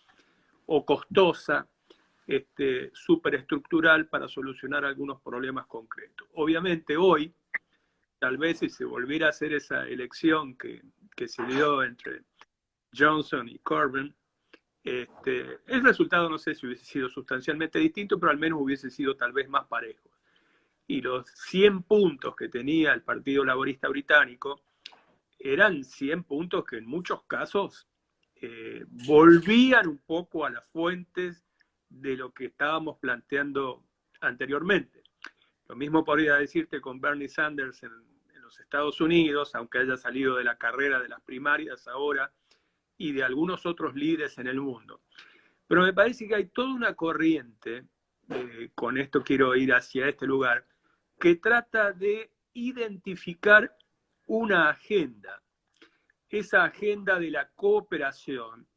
o costosa, superestructural para solucionar algunos problemas concretos. Obviamente hoy, tal vez si se volviera a hacer esa elección que se dio entre Johnson y Corbyn, el resultado no sé si hubiese sido sustancialmente distinto, pero al menos hubiese sido tal vez más parejo. Y los 100 puntos que tenía el Partido Laborista Británico eran 100 puntos que en muchos casos volvían un poco a las fuentes de lo que estábamos planteando anteriormente. Lo mismo podría decirte con Bernie Sanders en los Estados Unidos, aunque haya salido de la carrera de las primarias ahora, y de algunos otros líderes en el mundo. Pero me parece que hay toda una corriente, con esto quiero ir hacia este lugar, que trata de identificar una agenda, esa agenda de la cooperación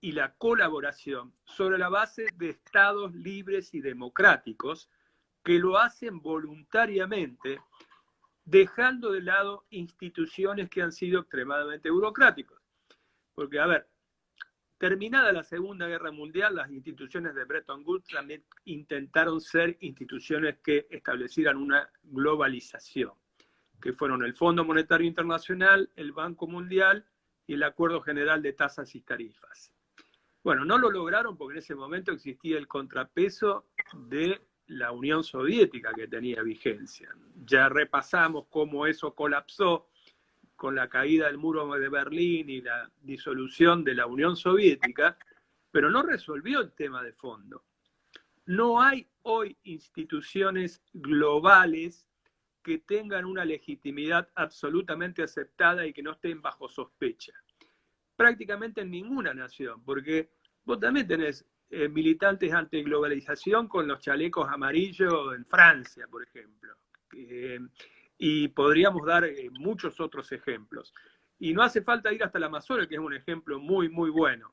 y la colaboración sobre la base de estados libres y democráticos que lo hacen voluntariamente, dejando de lado instituciones que han sido extremadamente burocráticas. Porque, a ver, terminada la Segunda Guerra Mundial, las instituciones de Bretton Woods también intentaron ser instituciones que establecieran una globalización, que fueron el Fondo Monetario Internacional, el Banco Mundial y el Acuerdo General de Tasas y Tarifas. Bueno, no lo lograron porque en ese momento existía el contrapeso de la Unión Soviética que tenía vigencia. Ya repasamos cómo eso colapsó con la caída del muro de Berlín y la disolución de la Unión Soviética, pero no resolvió el tema de fondo. No hay hoy instituciones globales que tengan una legitimidad absolutamente aceptada y que no estén bajo sospecha. Prácticamente en ninguna nación, porque vos también tenés militantes antiglobalización con los chalecos amarillos en Francia, por ejemplo. Y podríamos dar muchos otros ejemplos. Y no hace falta ir hasta el Amazonas, que es un ejemplo muy, muy bueno.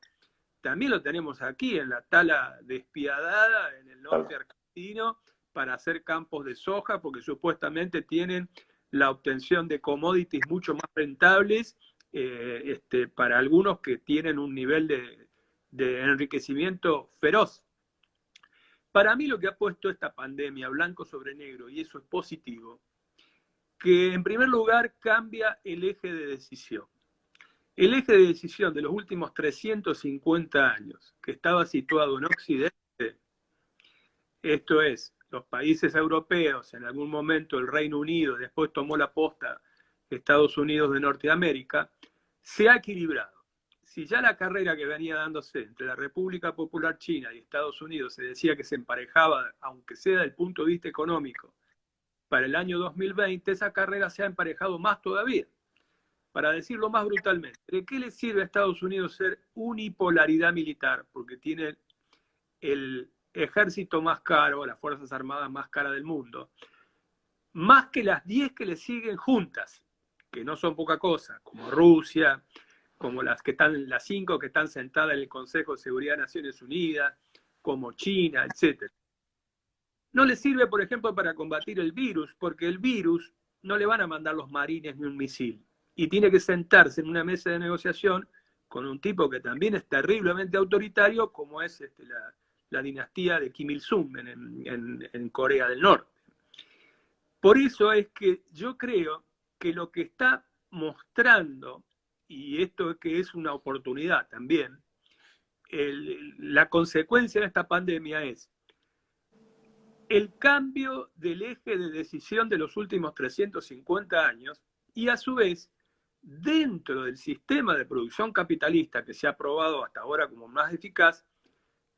También lo tenemos aquí, en la tala despiadada en el norte argentino, para hacer campos de soja, porque supuestamente tienen la obtención de commodities mucho más rentables para algunos que tienen un nivel de enriquecimiento feroz. Para mí lo que ha puesto esta pandemia blanco sobre negro, y eso es positivo, que en primer lugar cambia el eje de decisión. El eje de decisión de los últimos 350 años, que estaba situado en Occidente, esto es, los países europeos, en algún momento el Reino Unido, después tomó la posta Estados Unidos de Norteamérica, se ha equilibrado. Si ya la carrera que venía dándose entre la República Popular China y Estados Unidos se decía que se emparejaba, aunque sea desde el punto de vista económico, para el año 2020, esa carrera se ha emparejado más todavía. Para decirlo más brutalmente, ¿de qué le sirve a Estados Unidos ser unipolaridad militar? Porque tiene el ejército más caro, las Fuerzas Armadas más caras del mundo, más que las 10 que le siguen juntas, que no son poca cosa, como Rusia, como las 5 que están sentadas en el Consejo de Seguridad de Naciones Unidas, como China, etc. No le sirve, por ejemplo, para combatir el virus, porque el virus no le van a mandar los marines ni un misil. Y tiene que sentarse en una mesa de negociación con un tipo que también es terriblemente autoritario, como es la dinastía de Kim Il-sung en Corea del Norte. Por eso es que yo creo que lo que está mostrando, y esto que es una oportunidad también, la consecuencia de esta pandemia es el cambio del eje de decisión de los últimos 350 años y a su vez, dentro del sistema de producción capitalista que se ha probado hasta ahora como más eficaz,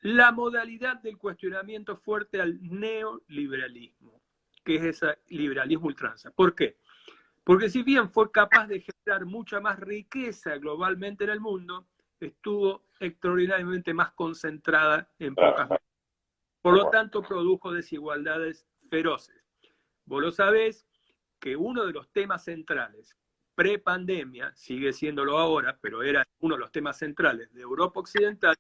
la modalidad del cuestionamiento fuerte al neoliberalismo, que es ese liberalismo ultranza. ¿Por qué? Porque si bien fue capaz de generar mucha más riqueza globalmente en el mundo, estuvo extraordinariamente más concentrada en pocas manos. Por lo tanto, produjo desigualdades feroces. Vos lo sabés que uno de los temas centrales pre-pandemia, sigue siéndolo ahora, pero era uno de los temas centrales de Europa Occidental,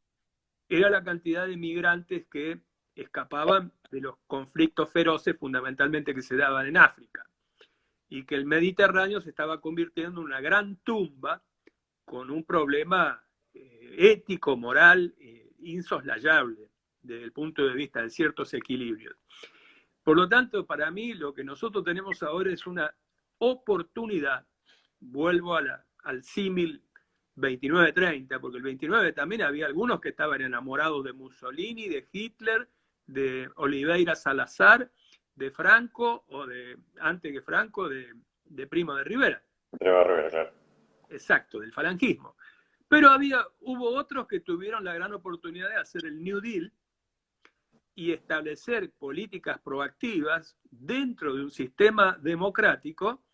era la cantidad de migrantes que escapaban de los conflictos feroces fundamentalmente que se daban en África, y que el Mediterráneo se estaba convirtiendo en una gran tumba con un problema ético, moral, insoslayable desde el punto de vista de ciertos equilibrios. Por lo tanto, para mí lo que nosotros tenemos ahora es una oportunidad, vuelvo al símil 29-30, porque el 29 también había algunos que estaban enamorados de Mussolini, de Hitler, de Oliveira Salazar, de Franco, o antes que Franco, de Primo de Rivera. Primo de Rivera, claro. Exacto, del falangismo. Pero hubo otros que tuvieron la gran oportunidad de hacer el New Deal y establecer políticas proactivas dentro de un sistema democrático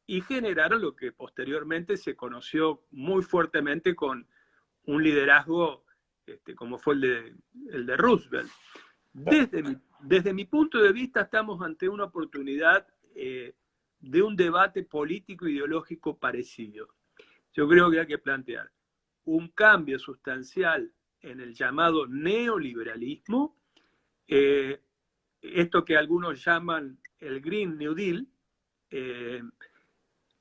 y generaron lo que posteriormente se conoció muy fuertemente con un liderazgo como fue el de Roosevelt. Desde mi punto de vista estamos ante una oportunidad de un debate político ideológico parecido. Yo creo que hay que plantear un cambio sustancial en el llamado neoliberalismo, esto que algunos llaman el Green New Deal,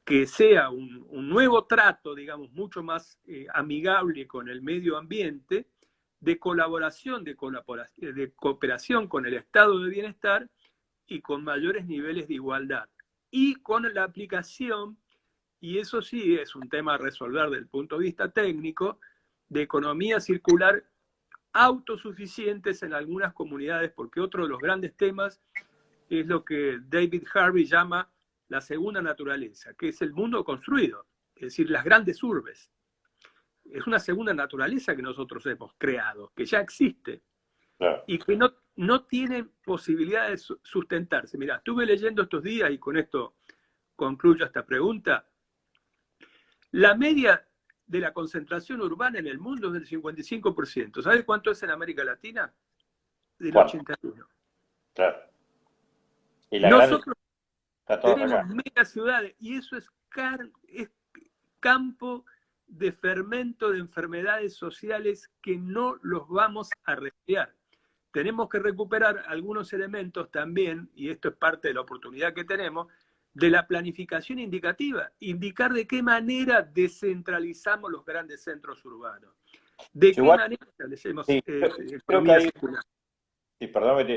que sea un nuevo trato, digamos, mucho más amigable con el medio ambiente, de colaboración, de cooperación con el estado de bienestar y con mayores niveles de igualdad. Y con la aplicación, y eso sí es un tema a resolver desde el punto de vista técnico, de economía circular autosuficientes en algunas comunidades, porque otro de los grandes temas es lo que David Harvey llama la segunda naturaleza, que es el mundo construido, es decir, las grandes urbes. Es una segunda naturaleza que nosotros hemos creado, que ya existe, claro, y que no tiene posibilidad de sustentarse. Mirá, estuve leyendo estos días, y con esto concluyo esta pregunta, la media de la concentración urbana en el mundo es del 55%. ¿Sabes cuánto es en América Latina? Del 81%. Claro. Y nosotros tenemos mega ciudades, y eso es campo de fermento de enfermedades sociales que no los vamos a remediar. Tenemos que recuperar algunos elementos también, y esto es parte de la oportunidad que tenemos, de la planificación indicativa, indicar de qué manera descentralizamos los grandes centros urbanos, de qué manera establecemos economía circular. Sí, perdón,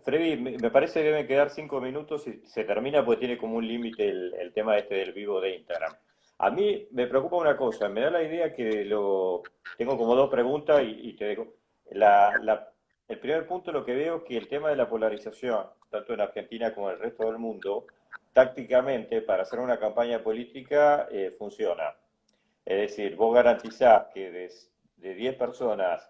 Freddy, me parece que deben quedar 5 minutos y se termina porque tiene como un límite el tema del vivo de Instagram. A mí me preocupa una cosa, me da la idea que tengo como dos preguntas y te dejo. El primer punto lo que veo es que el tema de la polarización, tanto en Argentina como en el resto del mundo, tácticamente para hacer una campaña política funciona. Es decir, vos garantizás que de 10 personas,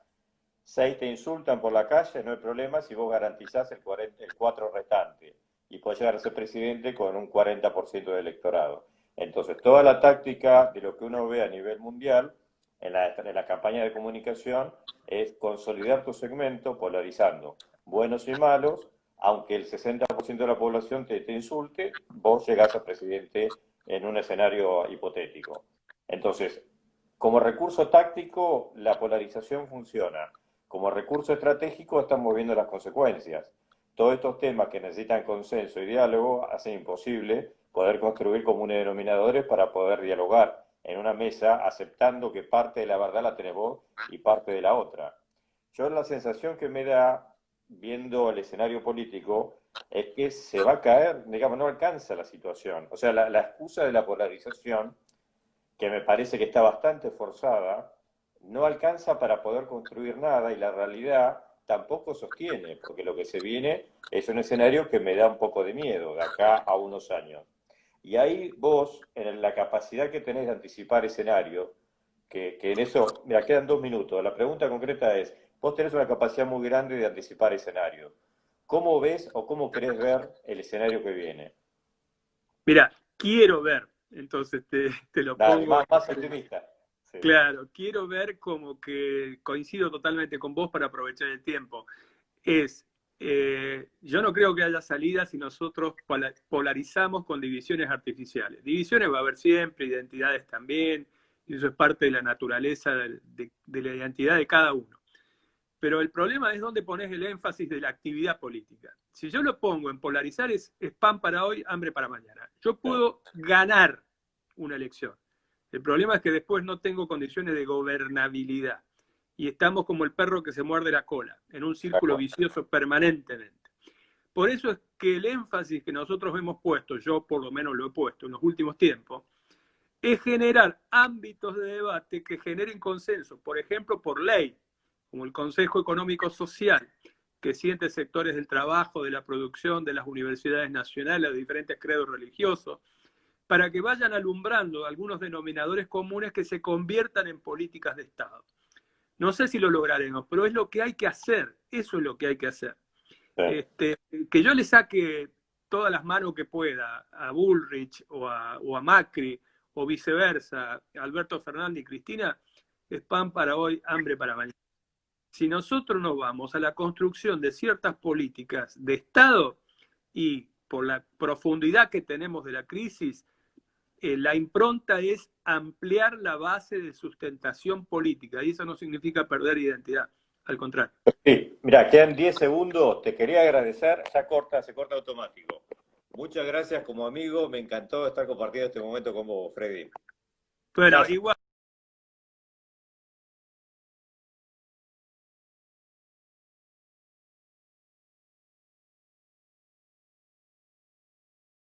6 te insultan por la calle, no hay problema si vos garantizás el 4 restante y podés llegar a ser presidente con un 40% del electorado. Entonces, toda la táctica de lo que uno ve a nivel mundial en la campaña de comunicación es consolidar tu segmento polarizando buenos y malos, aunque el 60% de la población te insulte, vos llegás a presidente en un escenario hipotético. Entonces, como recurso táctico, la polarización funciona. Como recurso estratégico, estamos viendo las consecuencias. Todos estos temas que necesitan consenso y diálogo hacen imposible poder construir comunes denominadores para poder dialogar en una mesa aceptando que parte de la verdad la tenés vos y parte de la otra. Yo la sensación que me da viendo el escenario político es que se va a caer, digamos, no alcanza la situación. O sea, la excusa de la polarización, que me parece que está bastante forzada, no alcanza para poder construir nada y la realidad tampoco sostiene, porque lo que se viene es un escenario que me da un poco de miedo de acá a unos años. Y ahí vos, en la capacidad que tenés de anticipar escenario, que en eso, mira, quedan 2 minutos, la pregunta concreta es, vos tenés una capacidad muy grande de anticipar escenario. ¿Cómo ves o cómo querés ver el escenario que viene? Mira, quiero ver, entonces te lo Dale, pongo, más optimista. Sí. claro, quiero ver como que coincido totalmente con vos para aprovechar el tiempo. Es, yo no creo que haya salida si nosotros polarizamos con divisiones artificiales. Divisiones va a haber siempre, identidades también, y eso es parte de la naturaleza de la identidad de cada uno. Pero el problema es dónde pones el énfasis de la actividad política. Si yo lo pongo en polarizar es pan para hoy, hambre para mañana. Yo puedo ganar una elección. El problema es que después no tengo condiciones de gobernabilidad. Y estamos como el perro que se muerde la cola, en un círculo vicioso permanentemente. Por eso es que el énfasis que nosotros hemos puesto, yo por lo menos lo he puesto en los últimos tiempos, es generar ámbitos de debate que generen consenso, por ejemplo, por ley, como el Consejo Económico Social, que siente sectores del trabajo, de la producción, de las universidades nacionales, de diferentes credos religiosos, para que vayan alumbrando algunos denominadores comunes que se conviertan en políticas de Estado. No sé si lo lograremos, pero es lo que hay que hacer, eso es lo que hay que hacer. Que yo le saque todas las manos que pueda a Bullrich o a Macri, o viceversa, Alberto Fernández y Cristina, es pan para hoy, hambre para mañana. Si nosotros no vamos a la construcción de ciertas políticas de Estado y por la profundidad que tenemos de la crisis, la impronta es ampliar la base de sustentación política y eso no significa perder identidad, al contrario. Sí, mira, quedan 10 segundos, te quería agradecer, ya corta, se corta automático. Muchas gracias como amigo, me encantó estar compartiendo este momento con vos, Freddy. Bueno, Gracias. igual.